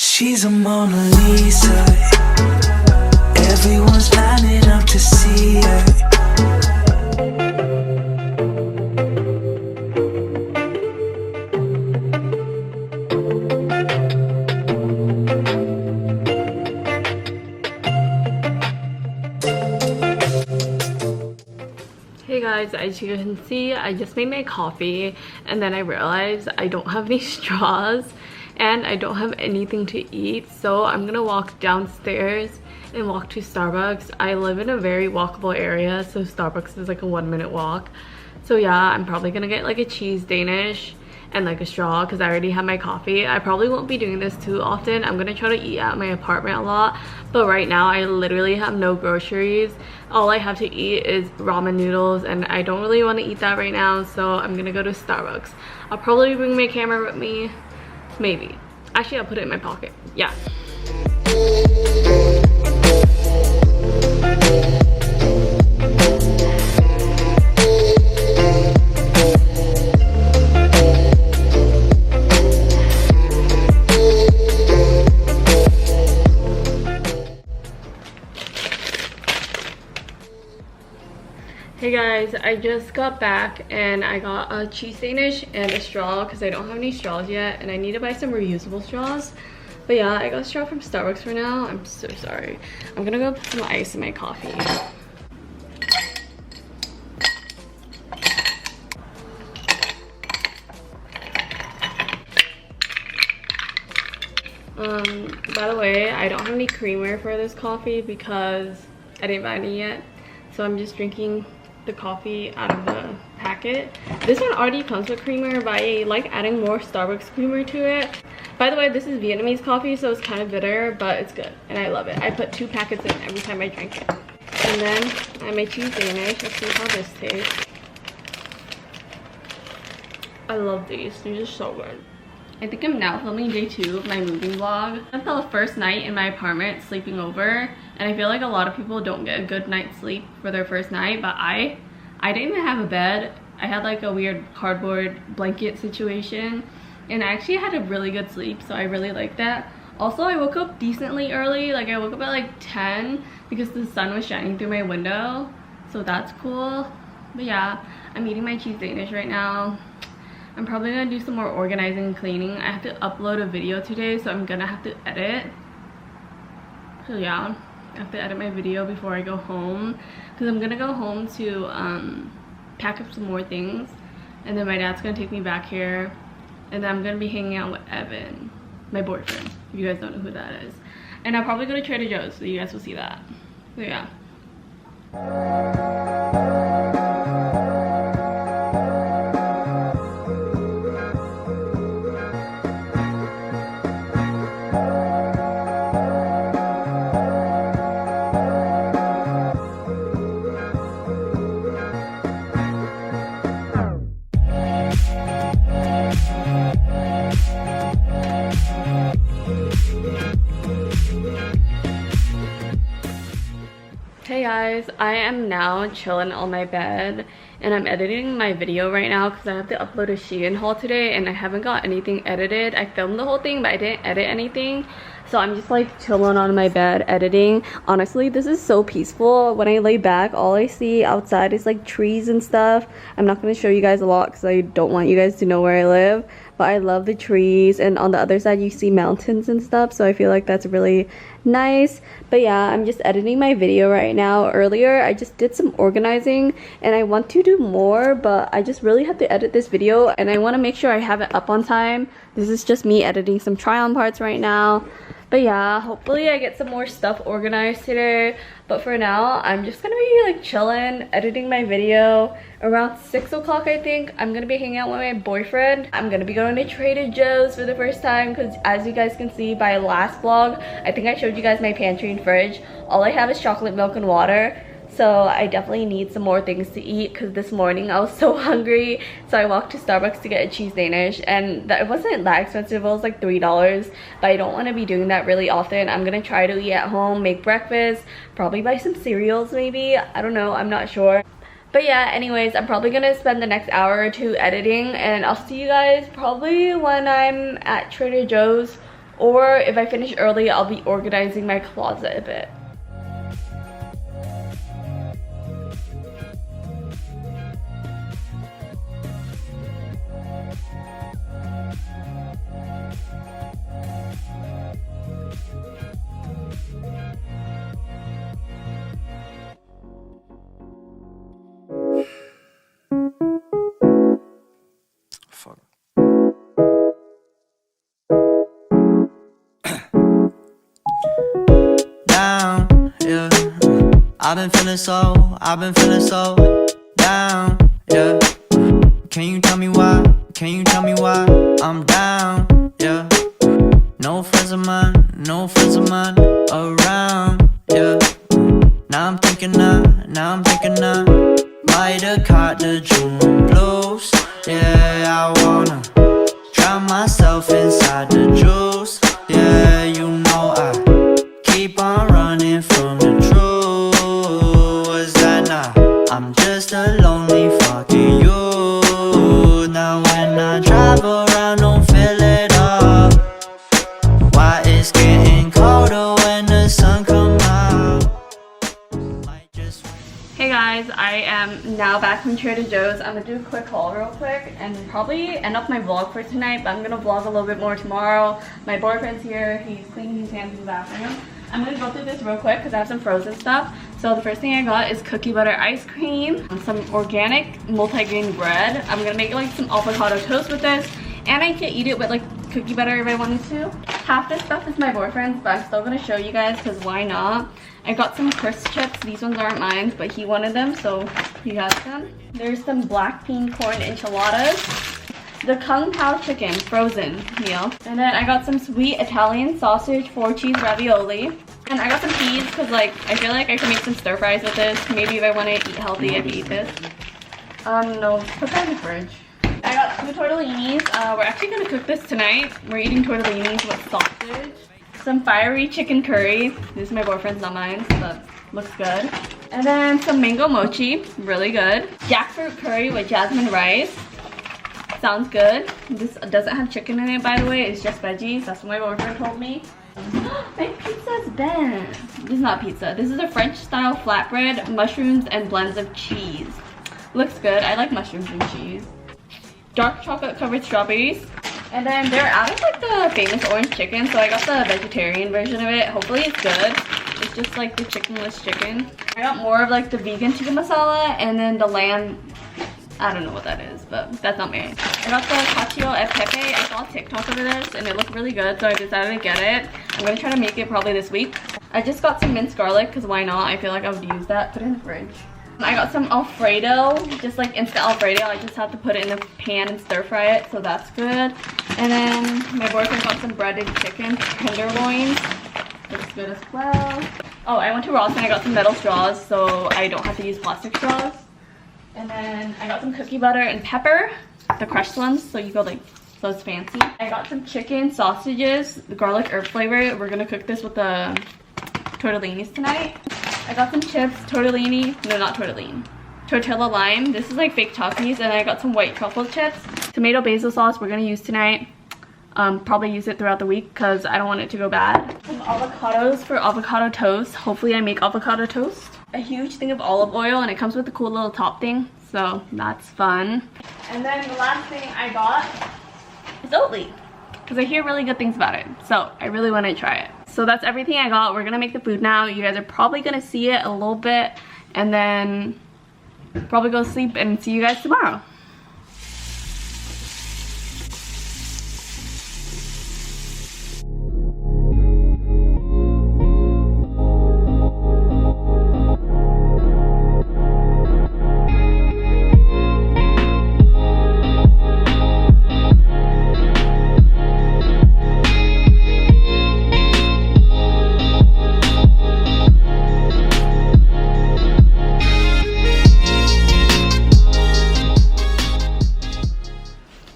She's a Mona Lisa. Everyone's lining up to see her. Hey guys, as you can see, I just made my coffee and then I realized I don't have any straws and I don't have anything to eat, so I'm gonna walk downstairs and walk to Starbucks. I live in a very walkable area, so Starbucks is like a 1-minute walk. So yeah, I'm probably gonna get like a cheese Danish and like a straw because I already have my coffee. I probably won't be doing this too often. I'm gonna try to eat at my apartment a lot, but right now I literally have no groceries. All I have to eat is ramen noodles and I don't really want to eat that right now, so I'm gonna go to Starbucks. I'll probably bring my camera with me, maybe. Actually, I'll put it in my pocket. Yeah. Hey guys, I just got back and I got a cheese Danish and a straw because I don't have any straws yet and I need to buy some reusable straws. But yeah, I got a straw from Starbucks for now. I'm so sorry. I'm gonna go put some ice in my coffee. By the way, I don't have any creamer for this coffee because I didn't buy any yet. So I'm just drinking the coffee out of the packet. This one already comes with creamer, but I like adding more Starbucks creamer to it. By the way, this is Vietnamese coffee, so it's kind of bitter, but it's good and I love it. I put 2 packets in every time I drink it. And then I have my cheese Danish. Let's see how this tastes. I love these. These are so good. I think I'm now filming day 2 of my moving vlog. I felt the first night in my apartment sleeping over, and I feel like a lot of people don't get a good night's sleep for their first night, but I didn't even have a bed. I had like a weird cardboard blanket situation, and I actually had a really good sleep, so I really like that. Also, I woke up decently early. Like I woke up at like 10 because the sun was shining through my window, so that's cool. But yeah, I'm eating my cheese Danish right now. I'm probably gonna do some more organizing and cleaning. I have to upload a video today, so I'm gonna have to edit. So yeah, I have to edit my video before I go home because I'm gonna go home to pack up some more things, and then my dad's gonna take me back here, and then I'm gonna be hanging out with Evan, my boyfriend, if you guys don't know who that is. And I'll probably go to Trader Joe's, so you guys will see that. So yeah. Hey guys, I am now chilling on my bed and I'm editing my video right now because I have to upload a Shein haul today and I haven't got anything edited. I filmed the whole thing but I didn't edit anything, so I'm just like chilling on my bed editing. Honestly, this is so peaceful. When I lay back, all I see outside is like trees and stuff. I'm not going to show you guys a lot because I don't want you guys to know where I live, but I love the trees, and on the other side you see mountains and stuff, so I feel like that's really nice. But yeah, I'm just editing my video right now. Earlier I just did some organizing and I want to do more, but I just really have to edit this video and I want to make sure I have it up on time. This is just me editing some try-on parts right now. But yeah, hopefully I get some more stuff organized today. But for now, I'm just gonna be like chilling, editing my video. Around 6 o'clock, I think, I'm gonna be hanging out with my boyfriend. I'm gonna be going to Trader Joe's for the first time because as you guys can see by last vlog, I think I showed you guys my pantry and fridge. All I have is chocolate milk and water. So I definitely need some more things to eat because this morning I was so hungry. So I walked to Starbucks to get a cheese Danish, and it wasn't that expensive. It was like $3, but I don't want to be doing that really often. I'm gonna try to eat at home, make breakfast, probably buy some cereals maybe. I don't know, I'm not sure. But yeah, anyways, I'm probably gonna spend the next hour or two editing, and I'll see you guys probably when I'm at Trader Joe's or if I finish early, I'll be organizing my closet a bit. Fuck. Down, yeah. I've been feeling so down, yeah. Can you tell me why? Can you tell me why I'm down, yeah? No friends of mine around, yeah. Now I'm thinking I might have caught the June blues. Yeah, I wanna drown myself inside the juice. Yeah, you know I keep on running from the truth. Was that not? I'm just a lonely fucking you. Now when I drive around, don't feel it up. Why it's getting colder when the sun come out? Might just Hey guys, I am now back from Trader Joe's. I'm gonna do a quick haul real quick and probably end up my vlog for tonight, but I'm gonna vlog a little bit more tomorrow. My boyfriend's here, he's cleaning his hands in the bathroom. I'm gonna go through this real quick because I have some frozen stuff. So the first thing I got is cookie butter ice cream, some organic multi-grain bread. I'm gonna make like some avocado toast with this, and I can eat it with like cookie butter if I wanted to. Half this stuff is my boyfriend's, but I'm still gonna show you guys because why not? I got some crisp chips. These ones aren't mine, but he wanted them, so he got them. There's some black bean corn enchiladas. The Kung Pao chicken frozen meal. And then I got some sweet Italian sausage 4-cheese ravioli. And I got some peas because like I feel like I can make some stir fries with this. Maybe if I want to eat healthy, I can eat this. No, put that in the fridge. I got 2 tortellinis. We're actually gonna cook this tonight. We're eating tortellinis with sausage. Some fiery chicken curry. This is my boyfriend's, not mine, but looks good. And then some mango mochi, really good. Jackfruit curry with jasmine rice. Sounds good. This doesn't have chicken in it, by the way. It's just veggies. That's what my boyfriend told me. My pizza's bent. This is not pizza. This is a French style flatbread, mushrooms, and blends of cheese. Looks good. I like mushrooms and cheese. Dark chocolate covered strawberries. And then they're out of like the famous orange chicken, so I got the vegetarian version of it. Hopefully it's good. It's just like the chickenless chicken. I got more of like the vegan tikka masala, and then the lamb, I don't know what that is, but that's not me. I got the cacio e pepe. I saw a TikTok of this and it looked really good, so I decided to get it. I'm gonna try to make it probably this week. I just got some minced garlic because why not? I feel like I would use that. Put it in the fridge. I got some Alfredo, just like instant Alfredo. I just have to put it in the pan and stir fry it, so that's good. And then my boyfriend got some breaded chicken tenderloins. Looks good as well. Oh, I went to Ross and I got some metal straws, so I don't have to use plastic straws. And then I got some cookie butter and pepper, the crushed ones, so you go like, so it's fancy. I got some chicken sausages, the garlic herb flavor. We're gonna cook this with the tortellinis tonight. I got some chips, tortellini, no, not tortellini, tortilla lime. This is like fake Takis. And I got some white truffle chips. Tomato basil sauce we're gonna use tonight. Probably use it throughout the week because I don't want it to go bad. Some avocados for avocado toast. Hopefully I make avocado toast. A huge thing of olive oil, and it comes with a cool little top thing, so that's fun. And then the last thing I got is Oatly because I hear really good things about it, so I really want to try it. So that's everything I got. We're gonna make the food now. You guys are probably gonna see it a little bit and then probably go sleep and see you guys tomorrow.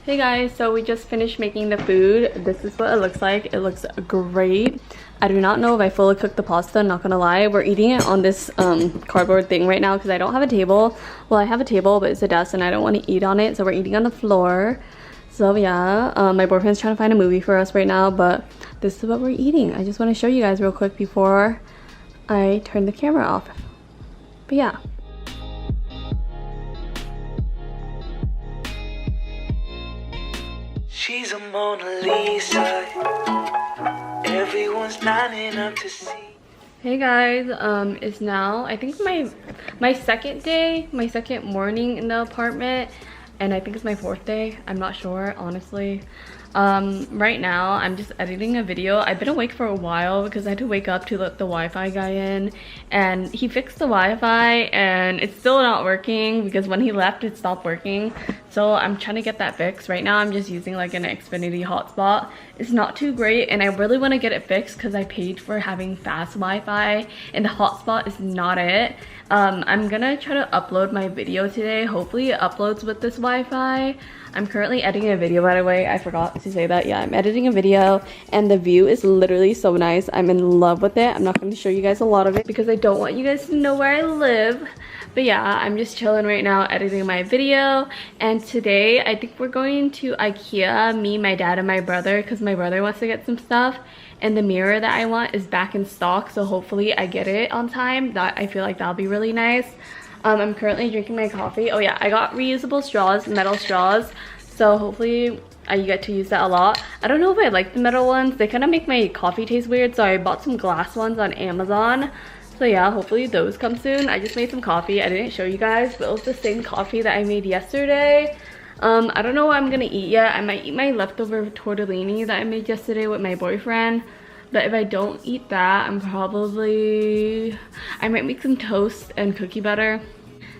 Hey guys, so we just finished making the food. This is what it looks like. It looks great. I do not know if I fully cooked the pasta, not gonna lie. We're eating it on this cardboard thing right now because I don't have a table. Well, I have a table, but it's a desk and I don't want to eat on it, so we're eating on the floor. So yeah, my boyfriend's trying to find a movie for us right now, but this is what we're eating. I just want to show you guys real quick before I turn the camera off. But yeah. She's a Mona Lisa. Everyone's lining up to see. Hey guys, it's now I think my second morning in the apartment, and I think it's my 4th day. I'm not sure, honestly. Right now I'm just editing a video. I've been awake for a while because I had to wake up to let the Wi-Fi guy in, and he fixed the Wi-Fi and it's still not working because when he left it stopped working. So I'm trying to get that fixed. Right now I'm just using like an Xfinity hotspot. It's not too great and I really want to get it fixed because I paid for having fast Wi-Fi and the hotspot is not it. I'm gonna try to upload my video today. Hopefully it uploads with this Wi-Fi. I'm currently editing a video, by the way. I forgot to say that. Yeah, I'm editing a video and the view is literally so nice. I'm in love with it. I'm not going to show you guys a lot of it because I don't want you guys to know where I live. But yeah, I'm just chilling right now editing my video. And today I think we're going to Ikea, me, my dad, and my brother, because my brother wants to get some stuff. And the mirror that I want is back in stock, so hopefully I get it on time. That I feel like that'll be really nice. I'm currently drinking my coffee. Oh yeah, I got reusable straws, metal straws. So hopefully I get to use that a lot. I don't know if I like the metal ones. They kind of make my coffee taste weird. So I bought some glass ones on Amazon. So yeah, hopefully those come soon. I just made some coffee. I didn't show you guys, but it was the same coffee that I made yesterday. I don't know what I'm gonna eat yet. I might eat my leftover tortellini that I made yesterday with my boyfriend. But if I don't eat that, I might make some toast and cookie butter.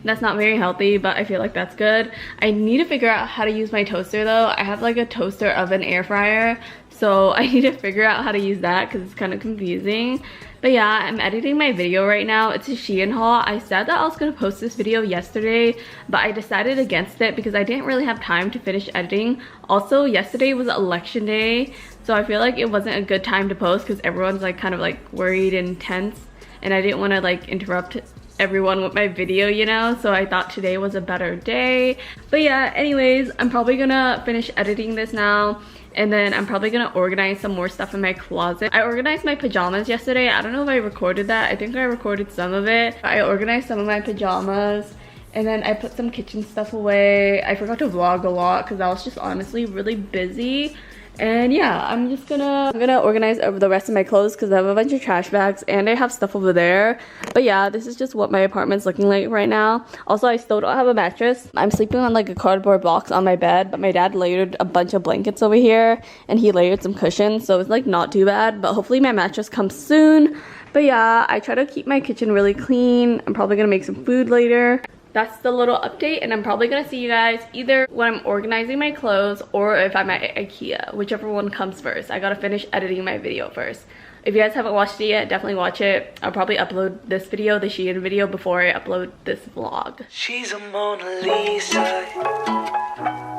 That's not very healthy, but I feel like that's good. I need to figure out how to use my toaster though. I have like a toaster oven air fryer, so I need to figure out how to use that because it's kind of confusing. But yeah, I'm editing my video right now. It's a Shein haul. I said that I was going to post this video yesterday, but I decided against it because I didn't really have time to finish editing. Also, yesterday was election day, so I feel like it wasn't a good time to post because everyone's like kind of like worried and tense, and I didn't want to like interrupt everyone with my video, you know, so I thought today was a better day. But yeah, anyways, I'm probably gonna finish editing this now, and then I'm probably gonna organize some more stuff in my closet. I organized my pajamas yesterday. I don't know if I recorded that. I think I recorded some of it. I organized some of my pajamas, and then I put some kitchen stuff away. I forgot to vlog a lot because I was just honestly really busy. And yeah, I'm gonna organize over the rest of my clothes because I have a bunch of trash bags and I have stuff over there. But yeah, this is just what my apartment's looking like right now. Also, I still don't have a mattress. I'm sleeping on like a cardboard box on my bed, but my dad layered a bunch of blankets over here and he layered some cushions, so it's like not too bad. But hopefully my mattress comes soon. But yeah, I try to keep my kitchen really clean. I'm probably gonna make some food later. That's the little update, and I'm probably gonna see you guys either when I'm organizing my clothes or if I'm at Ikea, whichever one comes first. I gotta finish editing my video first. If you guys haven't watched it yet, definitely watch it. I'll probably upload this video, the Shein video, before I upload this vlog. She's a Mona Lisa.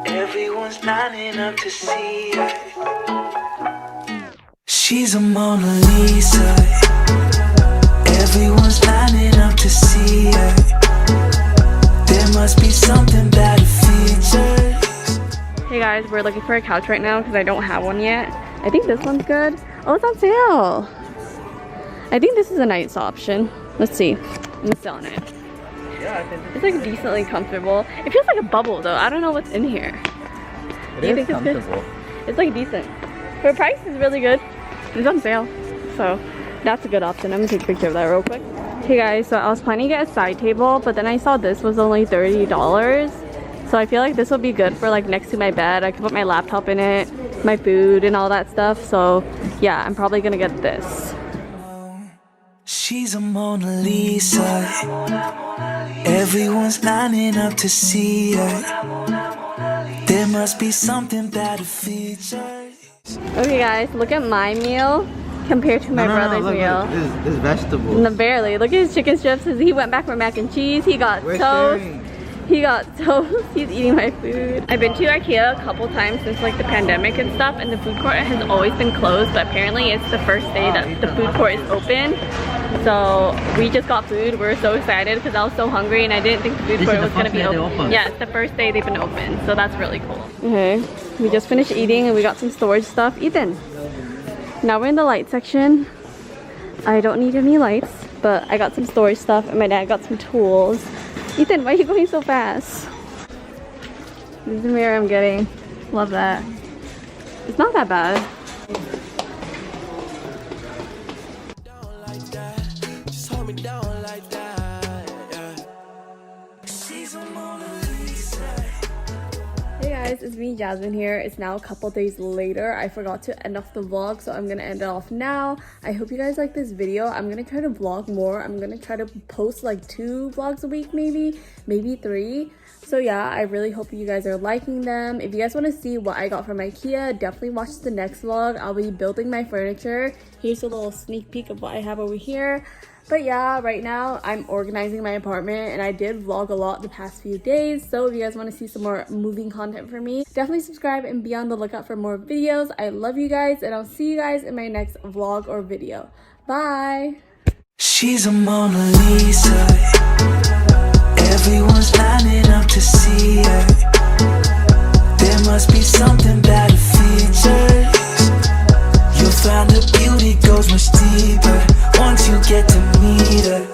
Everyone's lining up to see her. She's a Mona Lisa. Everyone's lining up to see her. There must be something about her features. Hey guys, we're looking for a couch right now because I don't have one yet. I think this one's good. Oh, it's on sale. I think this is a nice option. Let's see. I'm selling it. Yeah, I think It's like decently comfortable. It feels like a bubble though. I don't know what's in here. Do you think it's good? It's like decent. For price, it's really good. It's on sale. So that's a good option. I'm gonna take a picture of that real quick. Hey guys, so I was planning to get a side table, but then I saw this was only $30. So I feel like this will be good for like next to my bed. I can put my laptop in it, my food and all that stuff. So yeah, I'm probably gonna get this. She's a Mona Lisa. Everyone's lining up to see her. There must be something about her features. Okay guys, look at my meal compared to my brother's meal. This vegetables. No, barely. Look at his chicken strips. He went back for mac and cheese. He got toast. He got toast. He's eating my food. I've been to Ikea a couple times since like the pandemic and stuff, and the food court has always been closed, but apparently it's the first day that the food court is open. So we just got food. We're so excited because I was so hungry and I didn't think the food court was gonna be open. Yeah, it's the first day they've been open, so that's really cool. Okay, we just finished eating and we got some storage stuff. Ethan, now we're in the light section. I don't need any lights, but I got some storage stuff and my dad got some tools. Ethan, why are you going so fast? This is the mirror I'm getting. Love that. It's not that bad. Hey guys, it's me, Jasmine here. It's now a couple days later. I forgot to end off the vlog, so I'm gonna end it off now. I hope you guys like this video. I'm gonna try to vlog more. I'm gonna try to post like 2 vlogs a week, maybe 3. So yeah, I really hope you guys are liking them. If you guys want to see what I got from Ikea, definitely watch the next vlog. I'll be building my furniture. Here's a little sneak peek of what I have over here. But yeah, right now I'm organizing my apartment and I did vlog a lot the past few days. So if you guys want to see some more moving content from me, definitely subscribe and be on the lookout for more videos. I love you guys and I'll see you guys in my next vlog or video. Bye! She's a Mona Lisa. Everyone's lining up to see her. There must be something about her features. You'll find her beauty goes much deeper once you get to meet her.